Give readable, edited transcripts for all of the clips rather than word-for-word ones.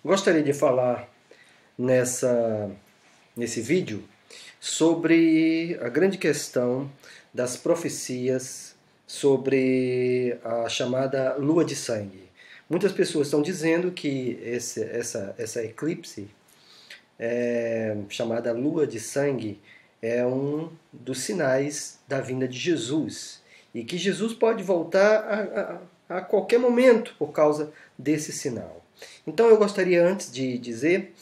Gostaria de falar nesse vídeo sobre a grande questão das profecias sobre a chamada lua de sangue. Muitas pessoas estão dizendo que essa eclipse, chamada lua de sangue, é um dos sinais da vinda de Jesus e que Jesus pode voltar a qualquer momento por causa desse sinal. Então eu gostaria antes de dizer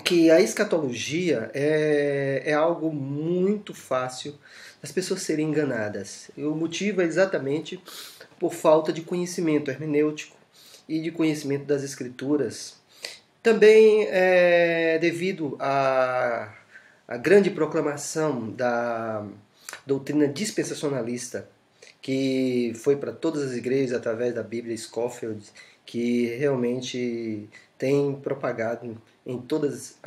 que a escatologia é algo muito fácil das pessoas serem enganadas. E o motivo é exatamente por falta de conhecimento hermenêutico e de conhecimento das escrituras. Também devido à grande proclamação da doutrina dispensacionalista, que foi para todas as igrejas através da Bíblia Scofield, que realmente tem propagado em todas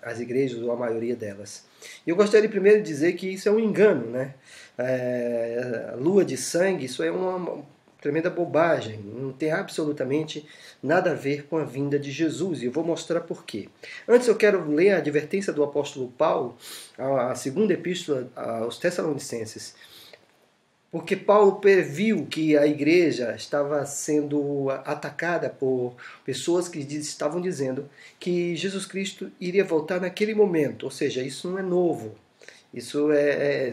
as igrejas, ou a maioria delas. Eu gostaria primeiro de dizer que isso é um engano, né? Lua de sangue, isso é uma tremenda bobagem, não tem absolutamente nada a ver com a vinda de Jesus, e eu vou mostrar por quê. Antes eu quero ler a advertência do apóstolo Paulo, a segunda epístola aos Tessalonicenses, porque Paulo previu que a igreja estava sendo atacada por pessoas que estavam dizendo que Jesus Cristo iria voltar naquele momento. Ou seja, isso não é novo. Isso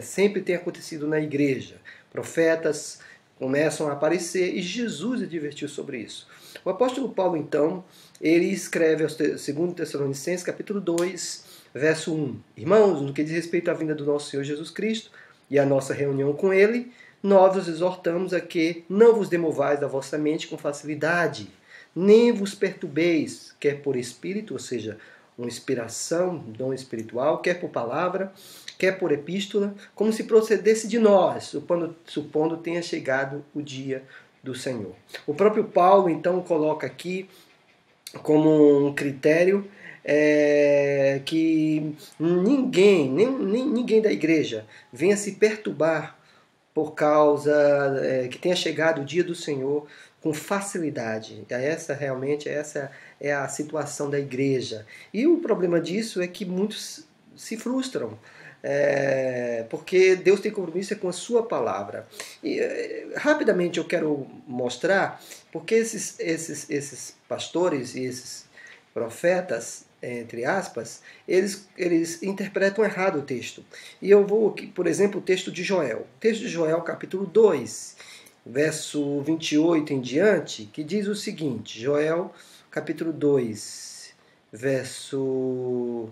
sempre tem acontecido na igreja. Profetas começam a aparecer e Jesus advertiu sobre isso. O apóstolo Paulo, então, ele escreve aos 2 Tessalonicenses, capítulo 2, verso 1. Irmãos, no que diz respeito à vinda do nosso Senhor Jesus Cristo e à nossa reunião com Ele, nós os exortamos a que não vos demovais da vossa mente com facilidade, nem vos perturbeis, quer por espírito, ou seja, uma inspiração, um dom espiritual, quer por palavra, quer por epístola, como se procedesse de nós, supondo tenha chegado o dia do Senhor. O próprio Paulo, então, coloca aqui como um critério que ninguém da igreja venha se perturbar por causa que tenha chegado o dia do Senhor com facilidade. Essa é a situação da igreja. E o problema disso é que muitos se frustram, porque Deus tem compromisso com a sua palavra. E rapidamente eu quero mostrar porque esses pastores e esses profetas, entre aspas, eles interpretam errado o texto. E eu vou aqui, por exemplo, o texto de Joel. O texto de Joel, capítulo 2, verso 28 em diante, que diz o seguinte, Joel, capítulo 2, verso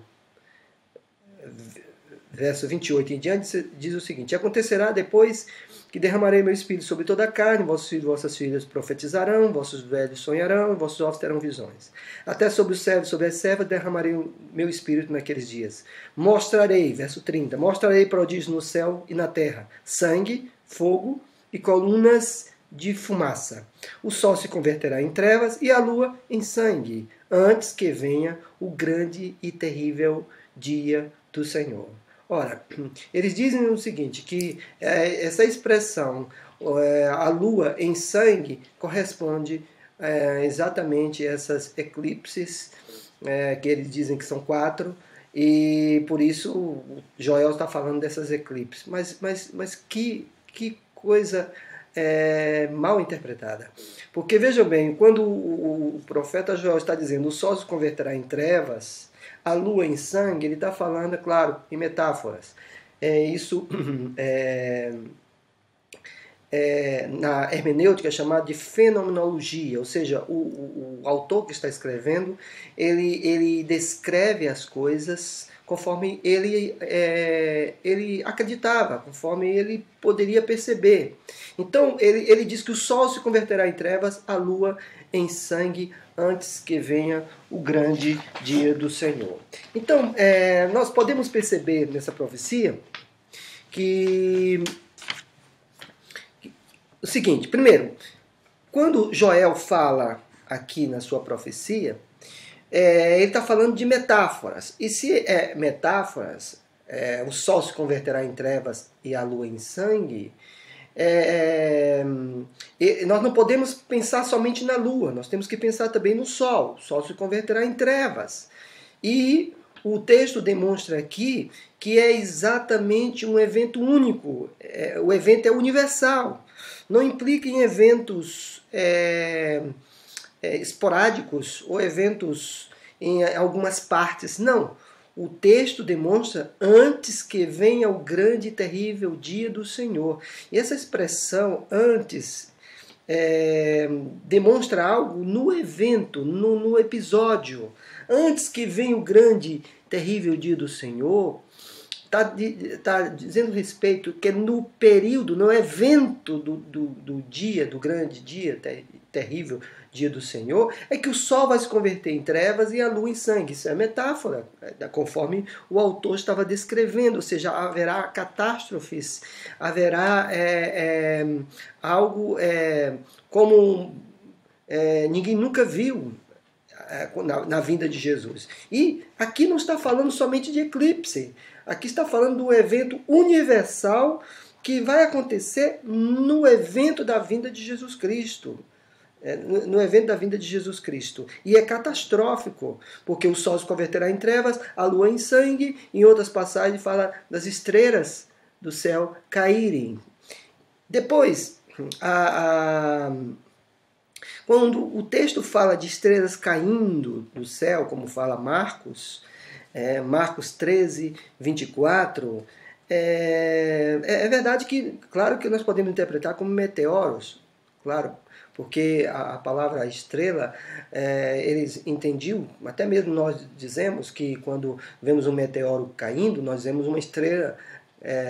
28 em diante, diz o seguinte: acontecerá depois que derramarei meu espírito sobre toda a carne, vossos filhos e vossas filhas profetizarão, vossos velhos sonharão, e vossos jovens terão visões. Até sobre os servos e sobre as servas derramarei o meu espírito naqueles dias. Mostrarei, verso 30, mostrarei prodígios no céu e na terra, sangue, fogo e colunas de fumaça. O sol se converterá em trevas e a lua em sangue, antes que venha o grande e terrível dia do Senhor. Ora, eles dizem o seguinte, que essa expressão, a lua em sangue, corresponde exatamente a essas eclipses, que eles dizem que são 4, e por isso Joel está falando dessas eclipses. Mas que coisa mal interpretada. Porque vejam bem, quando o profeta Joel está dizendo o sol se converterá em trevas, a lua em sangue, ele está falando, é claro, em metáforas. Isso na hermenêutica é chamado de fenomenologia, ou seja, o autor que está escrevendo, ele descreve as coisas conforme ele acreditava, conforme ele poderia perceber. Então, ele diz que o sol se converterá em trevas, a lua em sangue, antes que venha o grande dia do Senhor. Então, nós podemos perceber nessa profecia que o seguinte, primeiro, quando Joel fala aqui na sua profecia, ele está falando de metáforas. E se é metáforas, o sol se converterá em trevas e a lua em sangue, Nós não podemos pensar somente na lua, nós temos que pensar também no sol. O sol se converterá em trevas. E o texto demonstra aqui que é exatamente um evento único. O evento é universal. Não implica em eventos esporádicos ou eventos em algumas partes. Não. O texto demonstra antes que venha o grande e terrível dia do Senhor. E essa expressão antes demonstra algo no evento, no episódio. Antes que venha o grande e terrível dia do Senhor, está dizendo respeito que no período, no evento do dia, do grande dia, terrível dia do Senhor, é que o sol vai se converter em trevas e a lua em sangue. Isso é metáfora, conforme o autor estava descrevendo, ou seja, haverá catástrofes, haverá algo como ninguém nunca viu na vinda de Jesus. E aqui não está falando somente de eclipse, aqui está falando do evento universal que vai acontecer no evento da vinda de Jesus Cristo. No evento da vinda de Jesus Cristo. E é catastrófico, porque o sol se converterá em trevas, a lua em sangue, em outras passagens fala das estrelas do céu caírem. Depois, quando o texto fala de estrelas caindo do céu, como fala Marcos, Marcos 13, 24, é verdade que, claro que nós podemos interpretar como meteoros, claro, porque a palavra estrela, eles entendiam, até mesmo nós dizemos que quando vemos um meteoro caindo, nós vemos uma estrela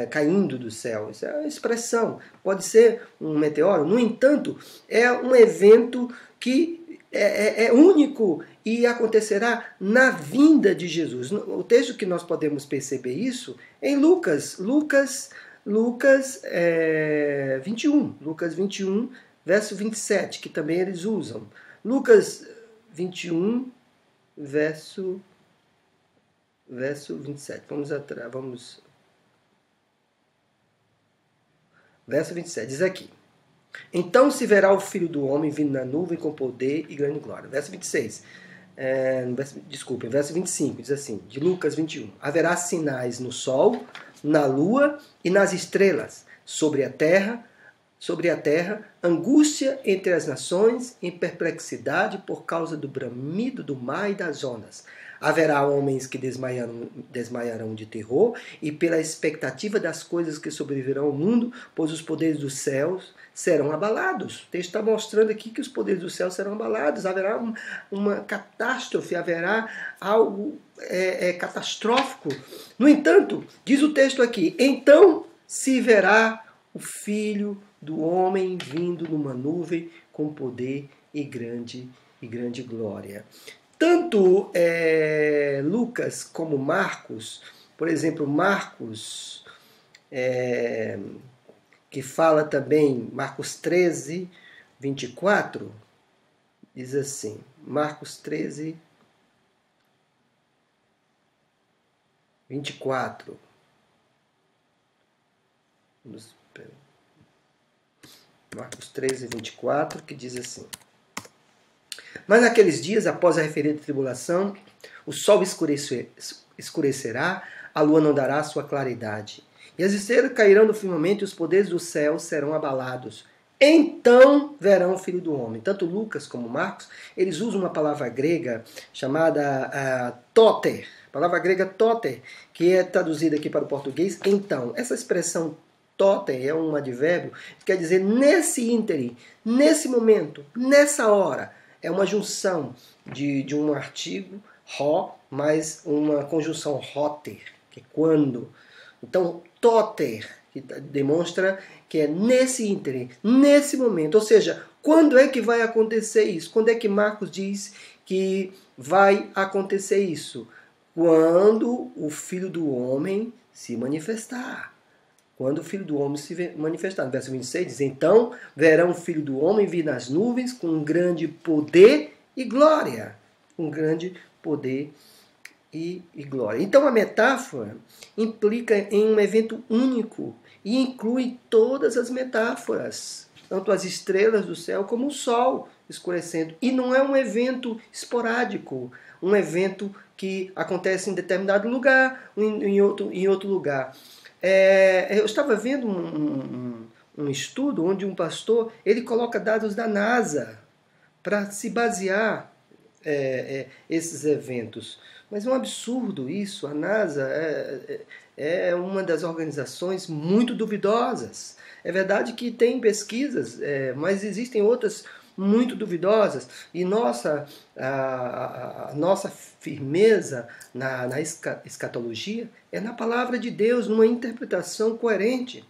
caindo do céu. Isso é uma expressão, pode ser um meteoro. No entanto, é um evento que é único e acontecerá na vinda de Jesus. O texto que nós podemos perceber isso é em Lucas 21, verso 27, que também eles usam. Lucas 21, verso 27. Vamos. Verso 27, diz aqui: então se verá o Filho do Homem vindo na nuvem com poder e grande glória. Verso 26. Verso 25, diz assim, de Lucas 21. Haverá sinais no sol, na lua e nas estrelas, sobre a terra, angústia entre as nações, em perplexidade por causa do bramido do mar e das ondas. Haverá homens que desmaiarão de terror e pela expectativa das coisas que sobrevirão ao mundo, pois os poderes dos céus serão abalados. O texto está mostrando aqui que os poderes do céu serão abalados. Haverá uma catástrofe, haverá algo catastrófico. No entanto, diz o texto aqui, então se verá o Filho do Homem vindo numa nuvem com poder e grande glória. Tanto Lucas como Marcos, por exemplo, Marcos, que fala também, Marcos 13, 24, diz assim, Marcos 13, 24. Marcos 13, 24, que diz assim: mas naqueles dias, após a referida tribulação, o sol escurecerá, a lua não dará sua claridade, e as estrelas cairão do firmamento e os poderes do céu serão abalados. Então verão o Filho do Homem. Tanto Lucas como Marcos, eles usam uma palavra grega chamada toter, palavra grega toter, que é traduzida aqui para o português então. Essa expressão toter é um advérbio, quer dizer nesse ínterim, nesse momento, nessa hora. É uma junção de um artigo, ró, mais uma conjunção roter, que é quando. Então, toter, que demonstra que é nesse ínterim, nesse momento. Ou seja, quando é que vai acontecer isso? Quando é que Marcos diz que vai acontecer isso? Quando o Filho do Homem se manifestar. Quando o Filho do Homem se manifestar. No verso 26 diz, então verão o Filho do Homem vir nas nuvens com um grande poder e glória. Um grande poder e glória. Então a metáfora implica em um evento único e inclui todas as metáforas, tanto as estrelas do céu como o sol escurecendo. E não é um evento esporádico, um evento que acontece em determinado lugar, em outro lugar. Eu estava vendo um estudo onde um pastor ele coloca dados da NASA para se basear esses eventos. Mas é um absurdo isso. A NASA é uma das organizações muito duvidosas. É verdade que tem pesquisas, mas existem outras muito duvidosas. E a nossa firmeza na escatologia é na palavra de Deus, numa interpretação coerente.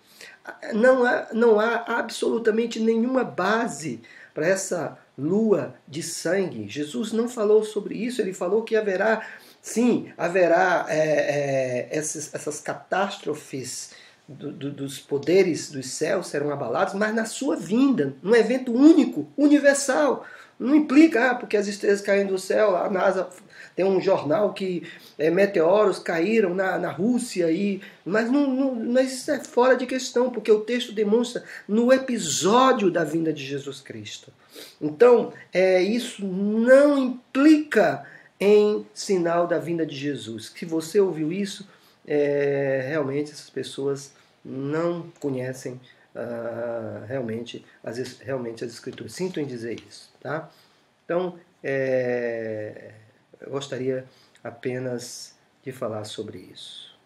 Não há absolutamente nenhuma base para essa lua de sangue. Jesus não falou sobre isso, ele falou que haverá, sim, haverá essas catástrofes dos poderes dos céus serão abalados, mas na sua vinda, num evento único, universal. Não implica, porque as estrelas caem do céu, a NASA tem um jornal que meteoros caíram na Rússia, mas isso é fora de questão, porque o texto demonstra no episódio da vinda de Jesus Cristo. Então, isso não implica em sinal da vinda de Jesus. Se você ouviu isso, realmente essas pessoas não conhecem realmente as Escrituras. Sinto em dizer isso. Tá? Então, eu gostaria apenas de falar sobre isso.